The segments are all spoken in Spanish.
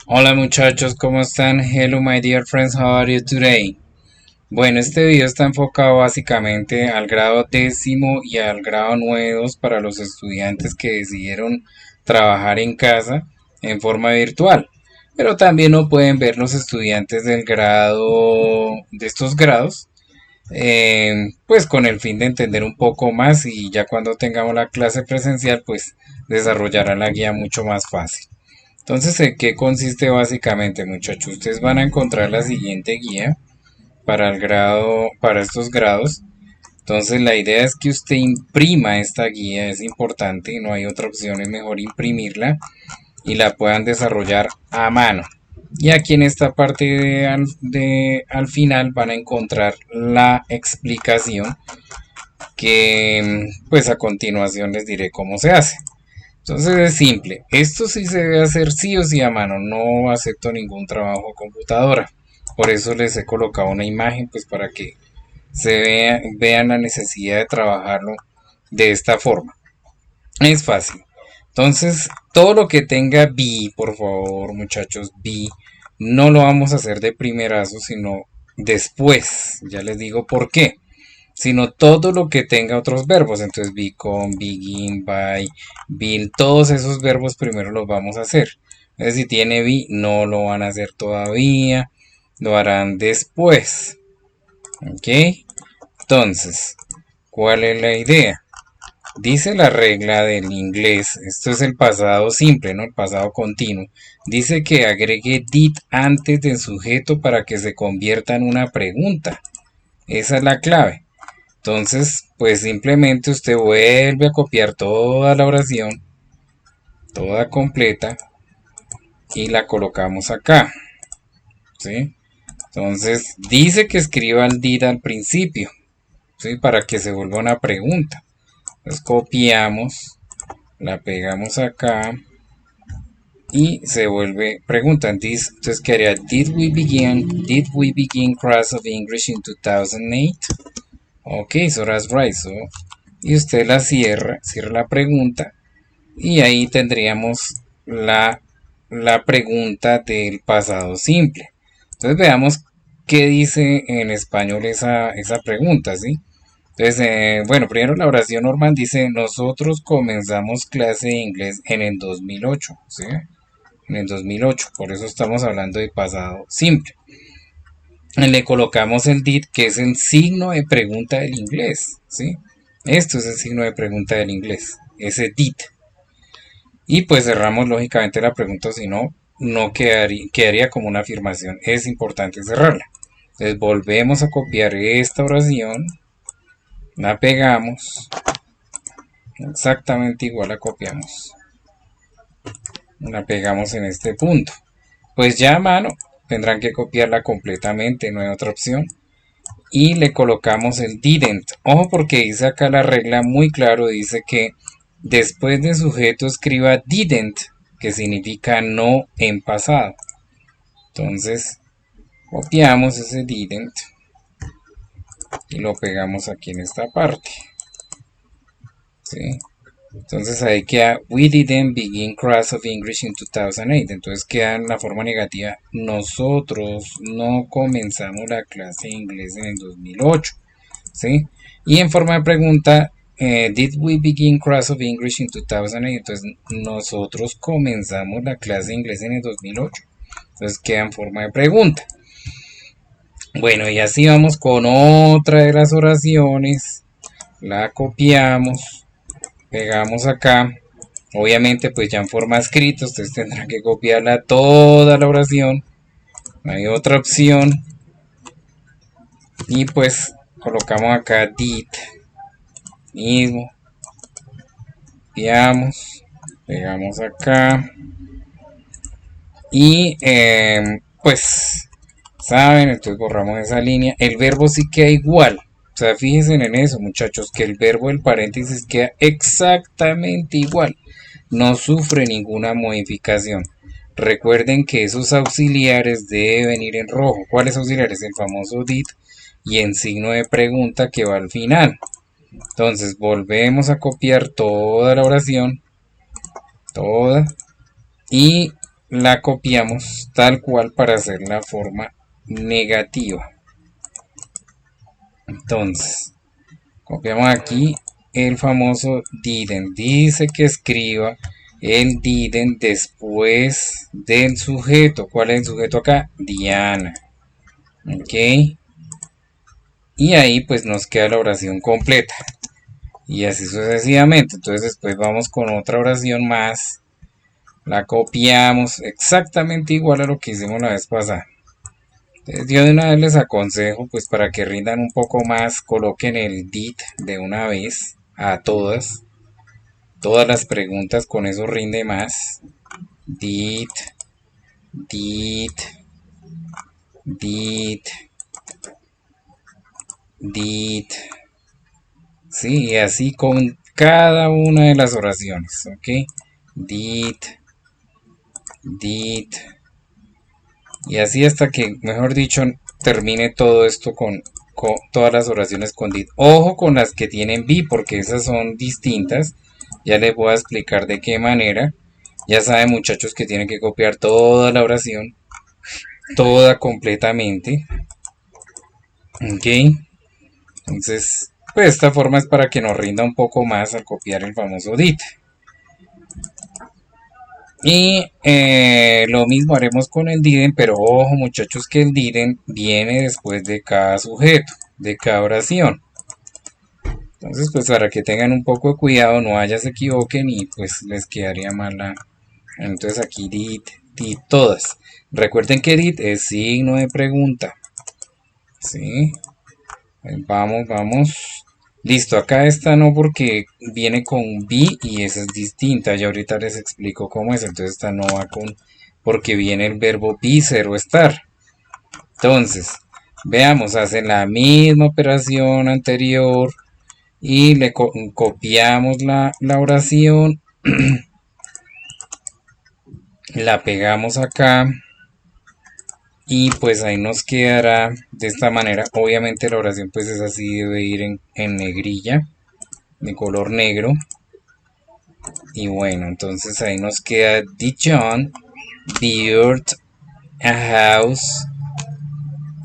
Hola muchachos, ¿cómo están? Hello my dear friends, how are you today? Bueno, este video está enfocado básicamente al grado décimo y al grado 9 para los estudiantes que decidieron trabajar en casa en forma virtual. Pero también lo pueden ver los estudiantes del grado de estos grados, pues con el fin de entender un poco más y ya cuando tengamos la clase presencial, pues desarrollará la guía mucho más fácil. Entonces, ¿en qué consiste básicamente, muchachos? Ustedes van a encontrar la siguiente guía para el grado, para estos grados. Entonces, la idea es que usted imprima esta guía, es importante, no hay otra opción, es mejor imprimirla y la puedan desarrollar a mano. Y aquí en esta parte al final van a encontrar la explicación que pues a continuación les diré cómo se hace. Entonces es simple, esto sí se debe hacer sí o sí a mano, no acepto ningún trabajo a computadora. Por eso les he colocado una imagen pues para que vean la necesidad de trabajarlo de esta forma. Es fácil. Entonces, todo lo que tenga B, por favor, muchachos, B, no lo vamos a hacer de primerazo, sino después. Ya les digo por qué. Sino todo lo que tenga otros verbos. Entonces, become, begin, by, build, todos esos verbos primero los vamos a hacer. Entonces, si tiene be, no lo van a hacer todavía, lo harán después. ¿Ok? Entonces, ¿cuál es la idea? Dice la regla del inglés, esto es el pasado simple, ¿no? El pasado continuo. Dice que agregue did antes del sujeto para que se convierta en una pregunta. Esa es la clave. Entonces, pues simplemente usted vuelve a copiar toda la oración, toda completa, y la colocamos acá, ¿sí? Entonces, dice que escriba el did al principio, ¿sí? Para que se vuelva una pregunta. Entonces, copiamos, la pegamos acá y se vuelve pregunta. Entonces, ¿qué haría? Did we begin class of English in 2008? Ok, so that's right. So, y usted la cierra la pregunta y ahí tendríamos la pregunta del pasado simple. Entonces veamos qué dice en español esa pregunta, ¿sí? Entonces, bueno, primero la oración normal dice, nosotros comenzamos clase de inglés en el 2008, ¿sí? En el 2008, por eso estamos hablando de pasado simple. Le colocamos el did, que es el signo de pregunta del inglés, ¿sí? Esto es el signo de pregunta del inglés, ese did. Y pues cerramos lógicamente la pregunta, si no, no quedaría como una afirmación. Es importante cerrarla. Entonces volvemos a copiar esta oración, la pegamos, exactamente igual la copiamos, la pegamos en este punto. Pues ya a mano tendrán que copiarla completamente, no hay otra opción. Y le colocamos el didn't. Ojo porque dice acá la regla muy claro, dice que después de sujeto escriba didn't, que significa no en pasado. Entonces copiamos ese didn't y lo pegamos aquí en esta parte, ¿sí? Entonces ahí queda we didn't begin class of English in 2008. Entonces queda en la forma negativa, nosotros no comenzamos la clase de inglés en el 2008, ¿sí? Y en forma de pregunta, did we begin class of English in 2008? Entonces nosotros comenzamos la clase de inglés en el 2008. Entonces queda en forma de pregunta. Bueno, y así vamos con otra de las oraciones. La copiamos, pegamos acá. Obviamente, pues ya en forma escrita, ustedes tendrán que copiarla toda la oración. No hay otra opción. Y pues colocamos acá did. Mismo. Copiamos. Pegamos acá. Y pues, ¿saben? Entonces borramos esa línea. El verbo sí queda igual. O sea, fíjense en eso, muchachos, que el verbo del paréntesis queda exactamente igual. No sufre ninguna modificación. Recuerden que esos auxiliares deben ir en rojo. ¿Cuáles auxiliares? El famoso did y en signo de pregunta que va al final. Entonces volvemos a copiar toda la oración, toda, y la copiamos tal cual para hacer la forma negativa. Entonces, copiamos aquí el famoso didn't. Dice que escriba el didn't después del sujeto. ¿Cuál es el sujeto acá? Diana. Ok. Y ahí pues nos queda la oración completa. Y así sucesivamente. Entonces después vamos con otra oración más. La copiamos exactamente igual a lo que hicimos la vez pasada. Entonces yo de una vez les aconsejo, pues para que rindan un poco más, coloquen el did de una vez a todas las preguntas, con eso rinde más. Did, did, did, did. Sí, y así con cada una de las oraciones, ¿ok? Did, did. Y así hasta que, mejor dicho, termine todo esto con todas las oraciones con did. Ojo con las que tienen be, porque esas son distintas. Ya les voy a explicar de qué manera. Ya saben, muchachos, que tienen que copiar toda la oración, toda completamente. Ok. Entonces, pues esta forma es para que nos rinda un poco más al copiar el famoso did. Y lo mismo haremos con el didn't, pero ojo muchachos que el didn't viene después de cada sujeto, de cada oración. Entonces pues para que tengan un poco de cuidado, no vaya se equivoquen y pues les quedaría mal la... Entonces aquí did todas. Recuerden que did es signo de pregunta. ¿Sí? Vamos, vamos. Listo, acá esta no porque viene con be y esa es distinta. Ya ahorita les explico cómo es. Entonces esta no va con... porque viene el verbo be, ser o estar. Entonces, veamos, hacen la misma operación anterior y le copiamos la oración. La pegamos acá. Y pues ahí nos quedará de esta manera. Obviamente la oración pues es así, debe ir en negrilla, de color negro. Y bueno, entonces ahí nos queda the John built a house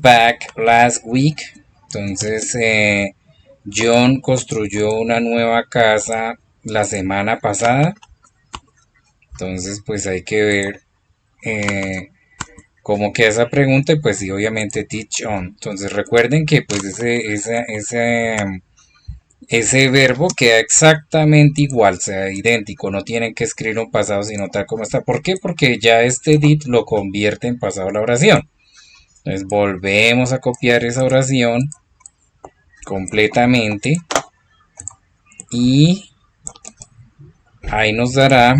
back last week. Entonces John construyó una nueva casa la semana pasada. Entonces pues hay que ver cómo queda esa pregunta y pues sí, obviamente teach on. Entonces recuerden que pues ese verbo queda exactamente igual, sea idéntico, no tienen que escribir un pasado sino tal como está. ¿Por qué? Porque ya este did lo convierte en pasado la oración. Entonces volvemos a copiar esa oración completamente y ahí nos dará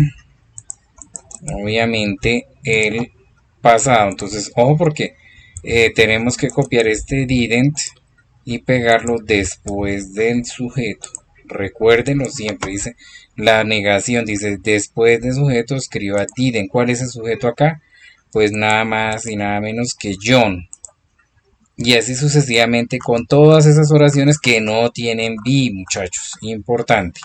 obviamente el pasado. Entonces ojo porque tenemos que copiar este didn't y pegarlo después del sujeto. Recuérdenlo siempre, dice la negación, dice después del sujeto escriba didn't. ¿Cuál es el sujeto acá? Pues nada más y nada menos que John. Y así sucesivamente con todas esas oraciones que no tienen be, muchachos. Importante.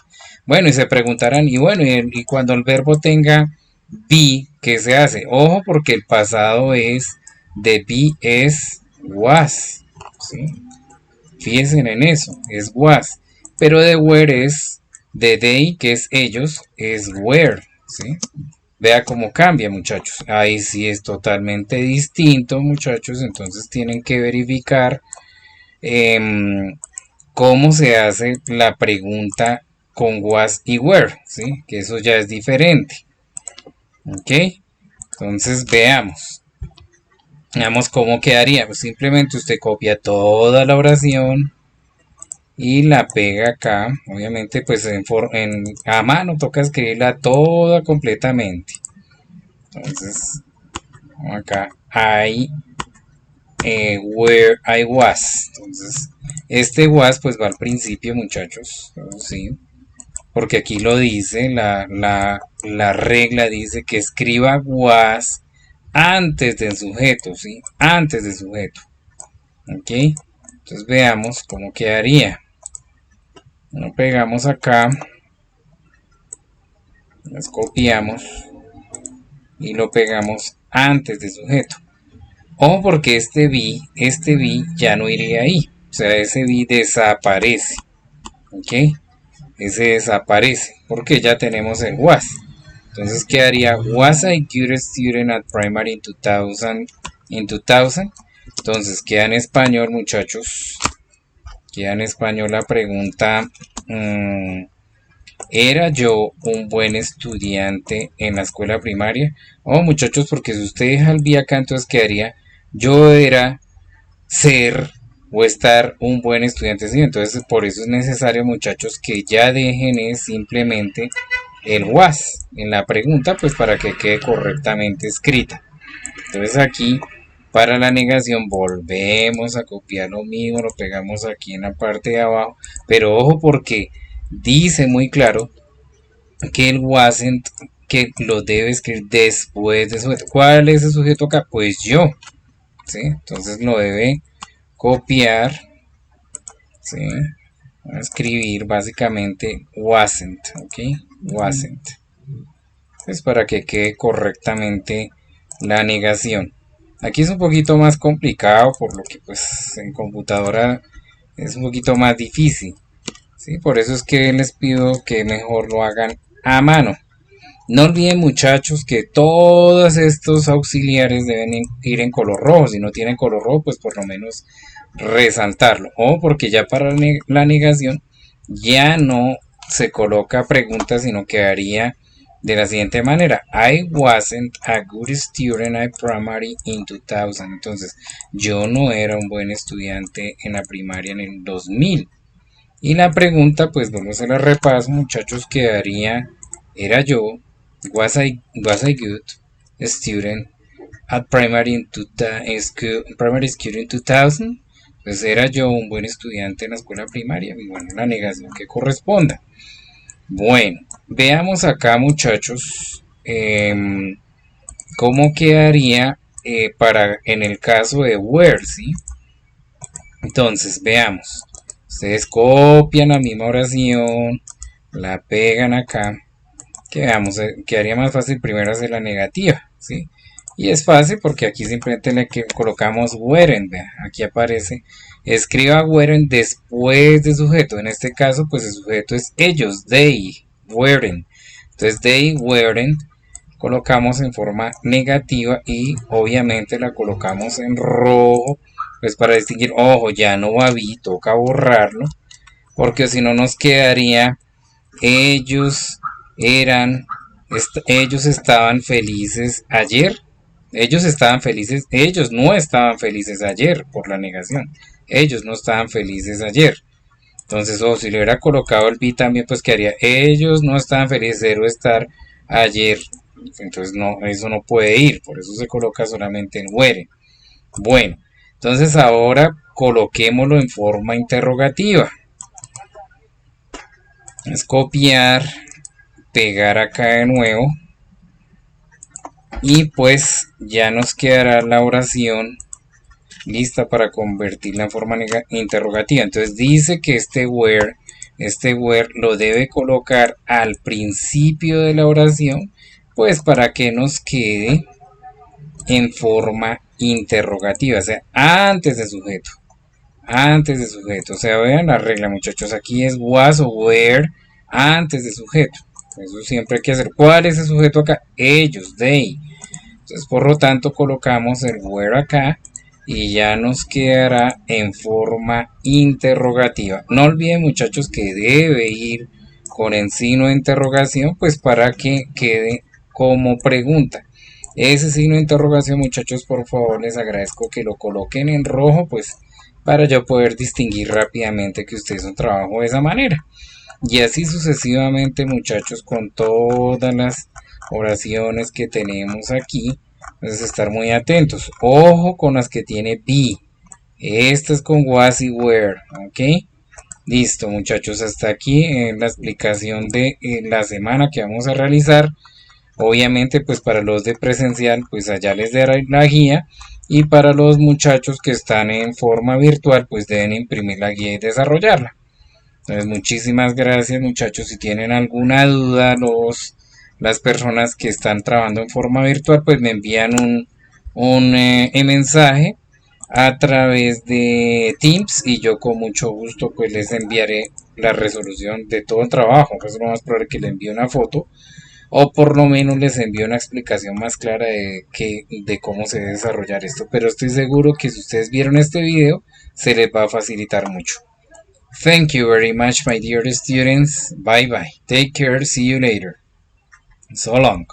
Bueno, y se preguntarán, y bueno, y cuando el verbo tenga be, ¿qué se hace? Ojo, porque el pasado es de be es was. ¿Sí? Fíjense en eso, es was. Pero de were es de they, que es ellos, es were. ¿Sí? Vea cómo cambia, muchachos. Ahí sí es totalmente distinto, muchachos. Entonces tienen que verificar cómo se hace la pregunta con was y were, ¿sí? Que eso ya es diferente. ¿Ok? Entonces veamos. Veamos cómo quedaría. Pues simplemente usted copia toda la oración y la pega acá. Obviamente, pues a mano toca escribirla toda completamente. Entonces, acá I where I was. Entonces, este was pues va al principio, muchachos. ¿Sí? Porque aquí lo dice, la regla dice que escriba was antes del sujeto, ¿sí? Antes del sujeto. ¿Ok? Entonces veamos cómo quedaría. Lo pegamos acá. Las copiamos. y lo pegamos antes de sujeto. Ojo porque este be ya no iría ahí. O sea, ese be desaparece. ¿Ok? Ese desaparece porque ya tenemos el was. Entonces quedaría was I good student at primary in 2000 in 2000. Entonces queda en español, muchachos. Queda en español la pregunta. ¿Era yo un buen estudiante en la escuela primaria? Oh, muchachos, porque si usted deja el be acá, entonces quedaría yo era ser o estar un buen estudiante. Sí, entonces por eso es necesario, muchachos, que ya dejen simplemente el was en la pregunta, pues para que quede correctamente escrita. Entonces aquí para la negación volvemos a copiar lo mismo, lo pegamos aquí en la parte de abajo, pero ojo porque dice muy claro que el wasn't, que lo debe escribir después de sujeto. ¿Cuál es el sujeto acá? Pues yo, ¿sí? Entonces lo debe copiar, ¿sí? Voy a escribir básicamente wasn't, ¿ok? Wasn't. Es para que quede correctamente la negación. Aquí es un poquito más complicado, por lo que pues en computadora es un poquito más difícil, ¿sí? Por eso es que les pido que mejor lo hagan a mano. No olviden, muchachos, que todos estos auxiliares deben ir en color rojo. Si no tienen color rojo, pues por lo menos resaltarlo. O porque ya para la negación ya no se coloca pregunta, sino quedaría de la siguiente manera: I wasn't a good student at primary in 2000. Entonces, yo no era un buen estudiante en la primaria en el 2000. Y la pregunta, pues vamos a la repaso, muchachos, quedaría: ¿era yo, was I good student at primary school in 2000? Pues era yo un buen estudiante en la escuela primaria. Y bueno, la negación que corresponda. Bueno, veamos acá, muchachos, cómo quedaría para en el caso de where, ¿sí? Entonces, veamos. Ustedes copian la misma oración, la pegan acá. Que veamos, quedaría más fácil primero hacer la negativa, ¿sí? Y es fácil porque aquí simplemente le colocamos weren't, vea, aquí aparece, escriba weren't después de sujeto. En este caso, pues el sujeto es ellos, they, weren't. Entonces, they weren't, colocamos en forma negativa y obviamente la colocamos en rojo, pues para distinguir. Ojo, ya no va be, toca borrarlo, porque si no nos quedaría ellos eran, ellos estaban felices ayer. Ellos estaban felices, ellos no estaban felices ayer por la negación. Ellos no estaban felices ayer. Entonces, si le hubiera colocado el be también, pues quedaría ellos no estaban felices, cero estar ayer. Entonces, no, eso no puede ir, por eso se coloca solamente en were. Bueno, entonces ahora coloquémoslo en forma interrogativa. Es copiar, pegar acá de nuevo y pues ya nos quedará la oración lista para convertirla en forma interrogativa. Entonces dice que este where lo debe colocar al principio de la oración, pues para que nos quede en forma interrogativa, o sea, antes de sujeto. Antes de sujeto, o sea, vean la regla, muchachos, aquí es was o were antes de sujeto. Eso siempre hay que hacer. ¿Cuál es el sujeto acá? Ellos, they. Entonces, por lo tanto, colocamos el where acá y ya nos quedará en forma interrogativa. No olviden, muchachos, que debe ir con el signo de interrogación, pues para que quede como pregunta. Ese signo de interrogación, muchachos, por favor, les agradezco que lo coloquen en rojo, pues para yo poder distinguir rápidamente que ustedes un trabajo de esa manera. Y así sucesivamente, muchachos, con todas las oraciones que tenemos aquí. Entonces, estar muy atentos. Ojo con las que tiene be. Esta es con was y were. ¿Ok? Listo, muchachos. Hasta aquí en la explicación de la semana que vamos a realizar. Obviamente, pues para los de presencial, pues allá les daré la guía. Y para los muchachos que están en forma virtual, pues deben imprimir la guía y desarrollarla. Entonces, muchísimas gracias, muchachos. Si tienen alguna duda, los las personas que están trabajando en forma virtual pues me envían un mensaje a través de Teams y yo con mucho gusto pues les enviaré la resolución de todo el trabajo. Es lo más probable que le envíe una foto o por lo menos les envío una explicación más clara de cómo se debe desarrollar esto. Pero estoy seguro que si ustedes vieron este video, se les va a facilitar mucho. Thank you very much, my dear students. Bye bye. Take care. See you later. So long.